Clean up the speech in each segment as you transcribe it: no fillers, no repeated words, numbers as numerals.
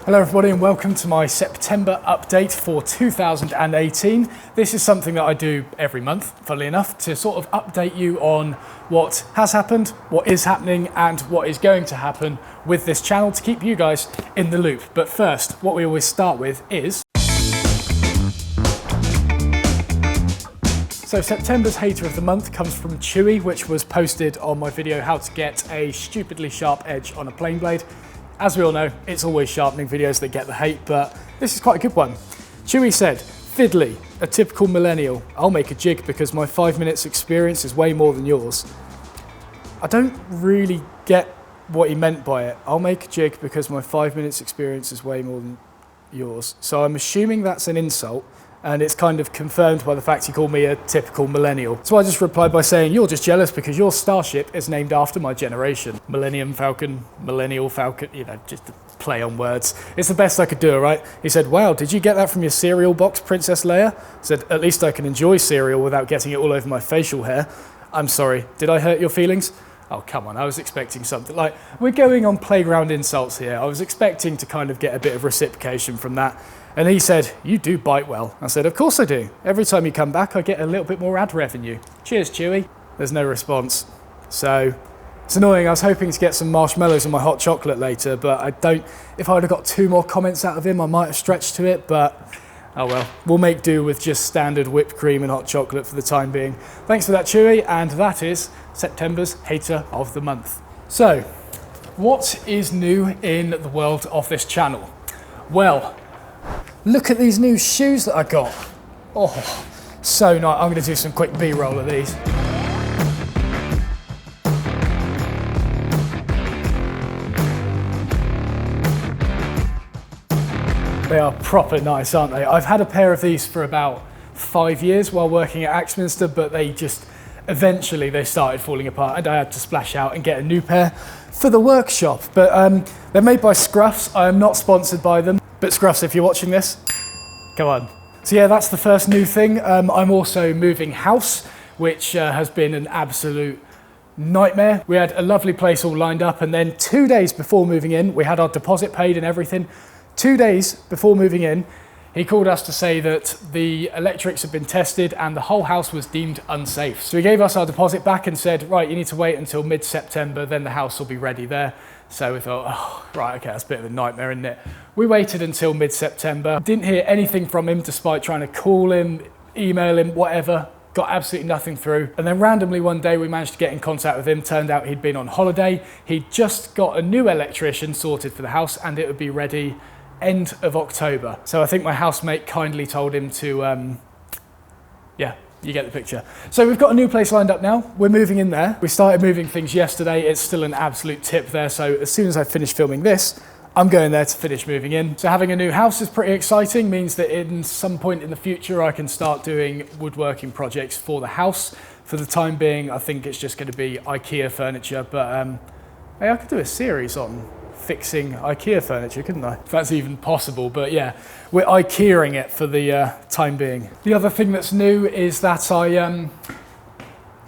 Hello everybody and welcome to my September update for 2018. This is something that I do every month, funnily enough, to sort of update you on what has happened, what is happening and what is going to happen with this channel to keep you guys in the loop. But first, what we always start with is... So September's hater of the month comes from Chewy, which was posted on my video how to get a stupidly sharp edge on a plane blade. As we all know, it's always sharpening videos that get the hate, but this is quite a good one. Chewy said, "Fiddly, a typical millennial. I'll make a jig because my 5 minutes experience is way more than yours." I don't really get what he meant by it. I'll make a jig because my 5 minutes experience is way more than yours. So I'm assuming that's an insult, and it's kind of confirmed by the fact he called me a typical millennial. So I just replied by saying, "You're just jealous because your starship is named after my generation." Millennium Falcon, Millennial Falcon, you know, just a play on words. It's the best I could do, right? He said, "Wow, did you get that from your cereal box, Princess Leia?" I said, "At least I can enjoy cereal without getting it all over my facial hair." "I'm sorry, did I hurt your feelings?" Oh, come on, I was expecting something. Like, we're going on playground insults here. I was expecting to kind of get a bit of reciprocation from that. And he said, "You do bite well." I said, "Of course I do. Every time you come back, I get a little bit more ad revenue. Cheers, Chewy." There's no response. So it's annoying. I was hoping to get some marshmallows in my hot chocolate later, but I don't. If I would have got 2 more comments out of him, I might have stretched to it, but oh well. We'll make do with just standard whipped cream and hot chocolate for the time being. Thanks for that, Chewy, and that is September's hater of the month. So, what is new in the world of this channel? Well, look at these new shoes that I got. Oh, so nice. I'm going to do some quick B-roll of these. They are proper nice, aren't they? I've had a pair of these for about 5 years while working at Axminster, but eventually they started falling apart and I had to splash out and get a new pair for the workshop. But they're made by Scruffs. I am not sponsored by them. But Scruffs, if you're watching this, come on. So yeah, that's the first new thing. I'm also moving house, which has been an absolute nightmare. We had a lovely place all lined up, and then 2 days before moving in, we had our deposit paid and everything. 2 days before moving in, he called us to say that the electrics had been tested and the whole house was deemed unsafe. So he gave us our deposit back and said, "Right, you need to wait until mid-September, then the house will be ready there." So we thought, oh, right, okay, that's a bit of a nightmare, isn't it? We waited until mid-September, didn't hear anything from him despite trying to call him, email him, whatever, got absolutely nothing through. And then randomly one day we managed to get in contact with him. Turned out he'd been on holiday. He'd just got a new electrician sorted for the house and it would be ready end of October. So I think my housemate kindly told him to, yeah, you get the picture. So we've got a new place lined up now. We're moving in there. We started moving things yesterday. It's still an absolute tip there. So as soon as I finish filming this, I'm going there to finish moving in. So having a new house is pretty exciting. Means that in some point in the future, I can start doing woodworking projects for the house. For the time being, I think it's just going to be IKEA furniture. But hey, I could do a series on fixing IKEA furniture, couldn't I? If that's even possible, but yeah, we're IKEAing it for the time being. The other thing that's new is that I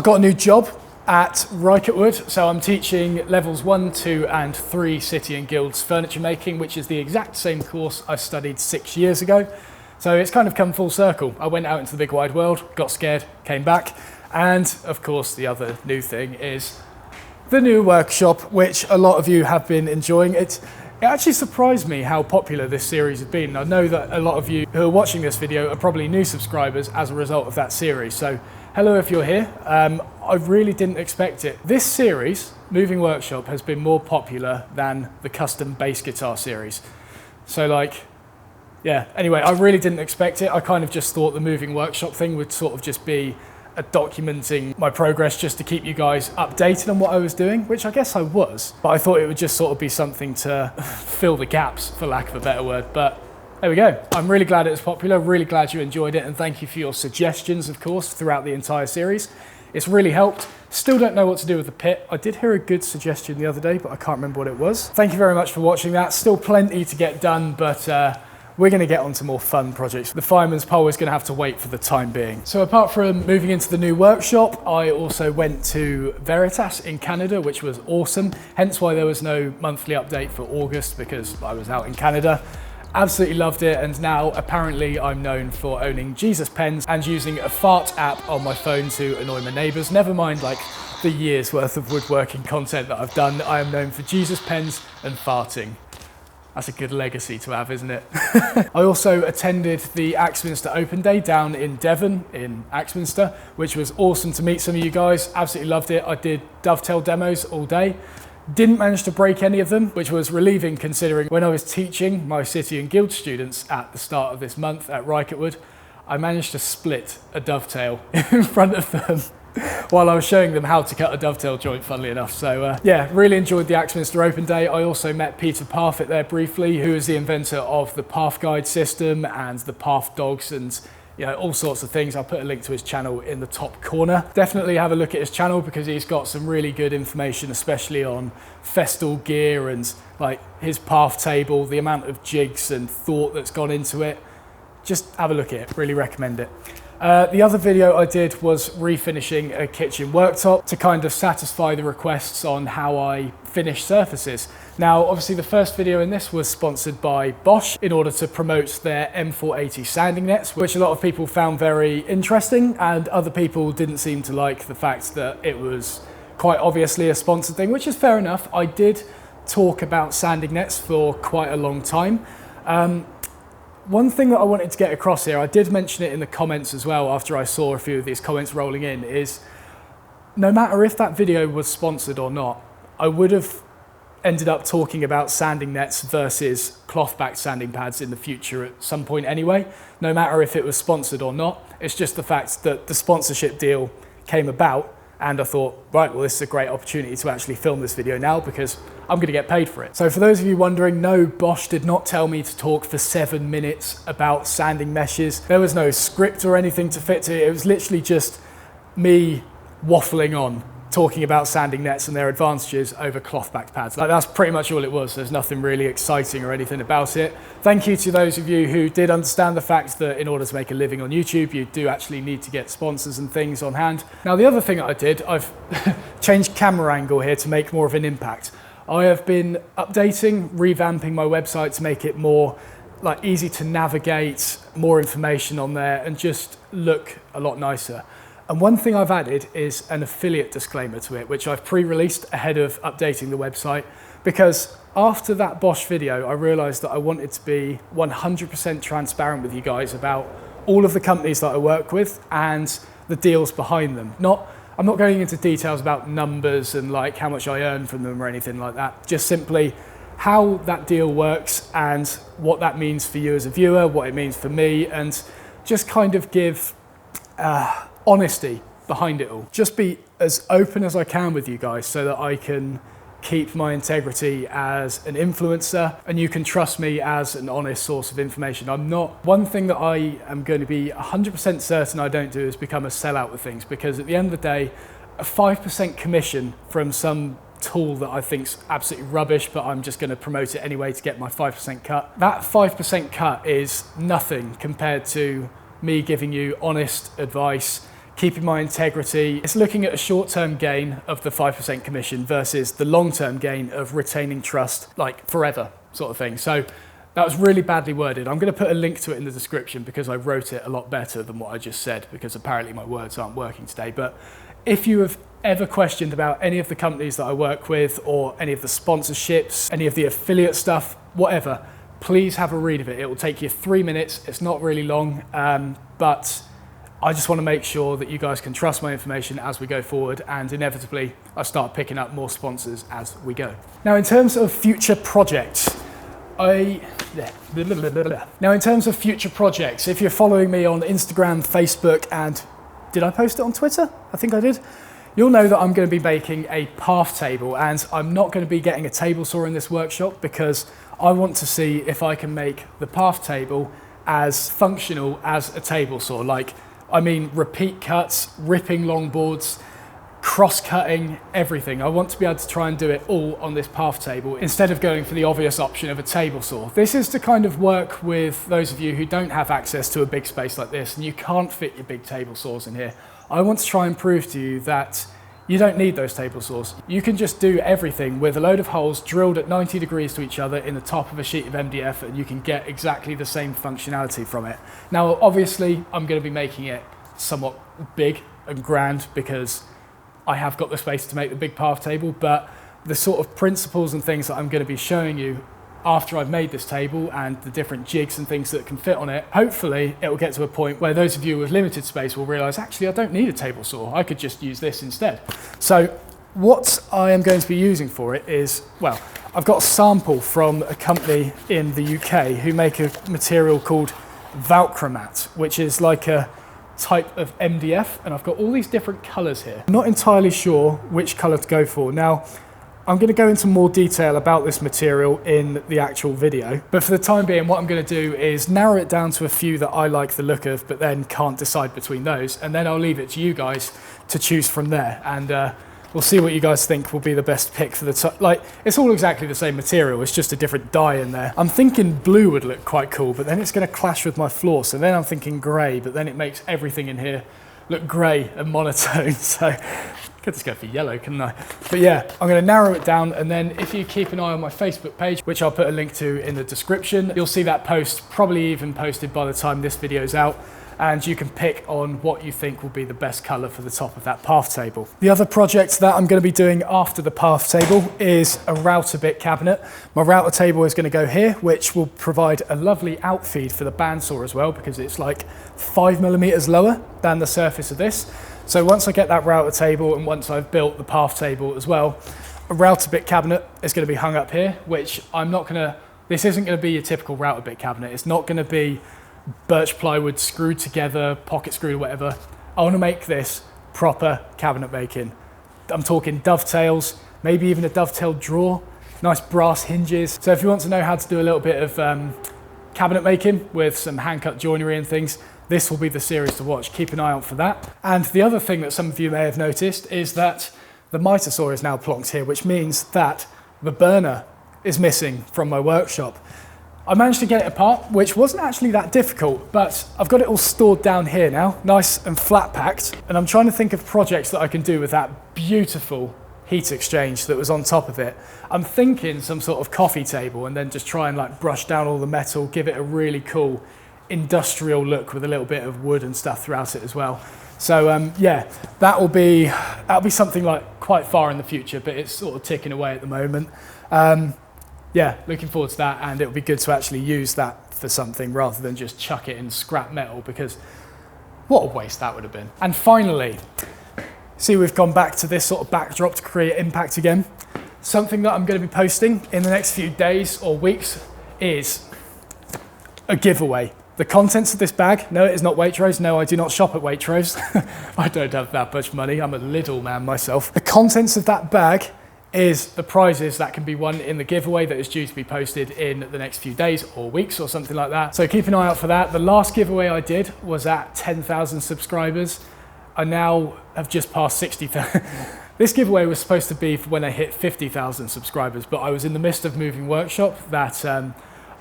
got a new job at Wood. So I'm teaching levels 1, 2 and 3 City and Guilds furniture making, which is the exact same course I studied 6 years ago. So it's kind of come full circle. I went out into the big wide world, got scared, came back. And of course, the other new thing is the new workshop, which a lot of you have been enjoying. It actually surprised me how popular this series has been. I know that a lot of you who are watching this video are probably new subscribers as a result of that series. So hello if you're here. I really didn't expect it. This series, Moving Workshop, has been more popular than the custom bass guitar series. So like, yeah, anyway, I really didn't expect it. I kind of just thought the Moving Workshop thing would sort of just be documenting my progress just to keep you guys updated on what I was doing, which I guess I was, but I thought it would just sort of be something to fill the gaps, for lack of a better word. But there we go. I'm really glad it was popular, really glad you enjoyed it, and thank you for your suggestions, of course, throughout the entire series. It's really helped. Still don't know what to do with the pit. I did hear a good suggestion the other day, but I can't remember what it was. Thank you very much for watching that. Still plenty to get done, but we're going to get on to more fun projects. The fireman's pole is going to have to wait for the time being. So apart from moving into the new workshop, I also went to Veritas in Canada, which was awesome. Hence why there was no monthly update for August, because I was out in Canada. Absolutely loved it, and now apparently I'm known for owning Jesus pens and using a fart app on my phone to annoy my neighbours. Never mind like the year's worth of woodworking content that I've done. I am known for Jesus pens and farting. That's a good legacy to have, isn't it? I also attended the Axminster Open Day down in Devon, in Axminster, which was awesome to meet some of you guys. Absolutely loved it. I did dovetail demos all day. Didn't manage to break any of them, which was relieving considering when I was teaching my City and Guild students at the start of this month at Rycottwood, I managed to split a dovetail in front of them while I was showing them how to cut a dovetail joint, funnily enough. So yeah, really enjoyed the Axminster Open Day. I also met Peter Parfitt there briefly, who is the inventor of the Path Guide system and the Path Dogs and all sorts of things. I'll put a link to his channel in the top corner. Definitely have a look at his channel because he's got some really good information, especially on Festal gear and like his path table, the amount of jigs and thought that's gone into it. Just have a look at it, really recommend it. The other video I did was refinishing a kitchen worktop to kind of satisfy the requests on how I finish surfaces. Now, obviously the first video in this was sponsored by Bosch in order to promote their M480 sanding nets, which a lot of people found very interesting, and other people didn't seem to like the fact that it was quite obviously a sponsored thing, which is fair enough. I did talk about sanding nets for quite a long time. One thing that I wanted to get across here, I did mention it in the comments as well after I saw a few of these comments rolling in, is no matter if that video was sponsored or not, I would have ended up talking about sanding nets versus cloth-backed sanding pads in the future at some point anyway, no matter if it was sponsored or not. It's just the fact that the sponsorship deal came about and I thought, right, well, this is a great opportunity to actually film this video now because I'm going to get paid for it. So for those of you wondering, no, Bosch did not tell me to talk for 7 minutes about sanding meshes. There was no script or anything to fit to it. It was literally just me waffling on, talking about sanding nets and their advantages over cloth-backed pads. Like, that's pretty much all it was. There's nothing really exciting or anything about it. Thank you to those of you who did understand the fact that in order to make a living on YouTube, you do actually need to get sponsors and things on hand. Now, the other thing that I did, I've changed camera angle here to make more of an impact. I have been updating, revamping my website to make it more like easy to navigate, more information on there, and just look a lot nicer. And one thing I've added is an affiliate disclaimer to it, which I've pre-released ahead of updating the website, because after that Bosch video, I realized that I wanted to be 100% transparent with you guys about all of the companies that I work with and the deals behind them. I'm not going into details about numbers and like how much I earn from them or anything like that, just simply how that deal works and what that means for you as a viewer, what it means for me, and just kind of give honesty behind it all. Just be as open as I can with you guys so that I can keep my integrity as an influencer and you can trust me as an honest source of information. One thing that I am going to be 100% certain I don't do is become a sellout with things, because at the end of the day, a 5% commission from some tool that I think's absolutely rubbish, but I'm just going to promote it anyway to get my 5% cut. That 5% cut is nothing compared to me giving you honest advice, keeping my integrity. It's looking at a short-term gain of the 5% commission versus the long-term gain of retaining trust, like forever sort of thing. So that was really badly worded. I'm going to put a link to it in the description because I wrote it a lot better than what I just said, because apparently my words aren't working today. But if you have ever questioned about any of the companies that I work with or any of the sponsorships, any of the affiliate stuff, whatever, please have a read of it. It will take you 3 minutes. It's not really long, but I just want to make sure that you guys can trust my information as we go forward, and inevitably I start picking up more sponsors as we go. Now, in terms of future projects, if you're following me on Instagram, Facebook, and did I post it on Twitter? I think I did. You'll know that I'm going to be making a path table, and I'm not going to be getting a table saw in this workshop because I want to see if I can make the path table as functional as a table saw. I mean, repeat cuts, ripping longboards, cross-cutting, everything. I want to be able to try and do it all on this path table instead of going for the obvious option of a table saw. This is to kind of work with those of you who don't have access to a big space like this and you can't fit your big table saws in here. I want to try and prove to you that you don't need those table saws. You can just do everything with a load of holes drilled at 90 degrees to each other in the top of a sheet of MDF, and you can get exactly the same functionality from it. Now, obviously, I'm going to be making it somewhat big and grand because I have got the space to make the big path table, but the sort of principles and things that I'm going to be showing you after I've made this table and the different jigs and things that can fit on it, hopefully it will get to a point where those of you with limited space will realise, actually, I don't need a table saw. I could just use this instead. So what I am going to be using for it is, well, I've got a sample from a company in the UK who make a material called Velcromat, which is like a type of MDF, and I've got all these different colours here. I'm not entirely sure which colour to go for. Now, I'm going to go into more detail about this material in the actual video, but for the time being, what I'm going to do is narrow it down to a few that I like the look of, but then can't decide between those, and then I'll leave it to you guys to choose from there, and we'll see what you guys think will be the best pick for the top. Like, it's all exactly the same material, it's just a different dye in there. I'm thinking blue would look quite cool, but then it's going to clash with my floor, so then I'm thinking grey, but then it makes everything in here look grey and monotone, so could just go for yellow, couldn't I? But yeah, I'm going to narrow it down, and then if you keep an eye on my Facebook page, which I'll put a link to in the description, you'll see that post probably even posted by the time this video's out, and you can pick on what you think will be the best colour for the top of that path table. The other project that I'm going to be doing after the path table is a router bit cabinet. My router table is going to go here, which will provide a lovely outfeed for the bandsaw as well, because it's like 5mm lower than the surface of this. So once I get that router table and once I've built the path table as well, a router bit cabinet is going to be hung up here, which I'm not going to, this isn't going to be your typical router bit cabinet. It's not going to be birch plywood screwed together, pocket screwed or whatever. I want to make this proper cabinet making. I'm talking dovetails, maybe even a dovetailed drawer, nice brass hinges. So if you want to know how to do a little bit of cabinet making with some hand cut joinery and things, this will be the series to watch. Keep an eye out for that. And the other thing that some of you may have noticed is that the miter saw is now plonked here, which means that the burner is missing from my workshop. I managed to get it apart, which wasn't actually that difficult, but I've got it all stored down here now, nice and flat packed, and I'm trying to think of projects that I can do with that beautiful heat exchange that was on top of it. I'm thinking some sort of coffee table and then just try and like brush down all the metal, give it a really cool industrial look with a little bit of wood and stuff throughout it as well. So yeah, that'll be something like quite far in the future, but it's sort of ticking away at the moment. Yeah, looking forward to that, and it'll be good to actually use that for something rather than just chuck it in scrap metal, because what a waste that would have been. And finally, see, we've gone back to this sort of backdrop to create impact again. Something that I'm going to be posting in the next few days or weeks is a giveaway. The contents of this bag, no, it is not Waitrose. No, I do not shop at Waitrose. I don't have that much money. I'm a little man myself. The contents of that bag is the prizes that can be won in the giveaway that is due to be posted in the next few days or weeks or something like that. So keep an eye out for that. The last giveaway I did was at 10,000 subscribers. I now have just passed 60,000. This giveaway was supposed to be for when I hit 50,000 subscribers, but I was in the midst of moving workshop that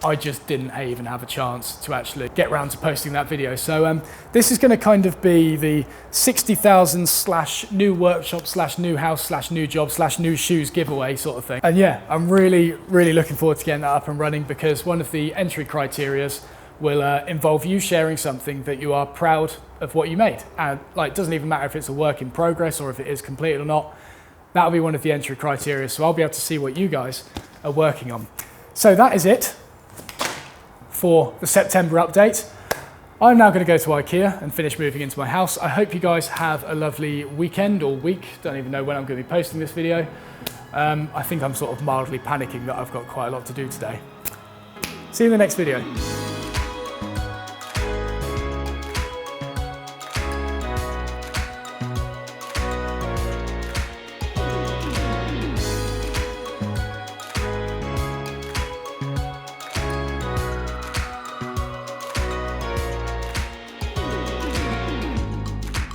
I just didn't even have a chance to actually get around to posting that video. So this is going to kind of be the 60,000 / new workshop / new house / new job / new shoes giveaway sort of thing. And yeah, I'm really looking forward to getting that up and running, because one of the entry criterias will involve you sharing something that you are proud of what you made. And like, it doesn't even matter if it's a work in progress or if it is completed or not. That'll be one of the entry criteria. So I'll be able to see what you guys are working on. So that is it for the September update. I'm now going to go to IKEA and finish moving into my house. I hope you guys have a lovely weekend or week. Don't even know when I'm going to be posting this video. I think I'm sort of mildly panicking that I've got quite a lot to do today. See you in the next video.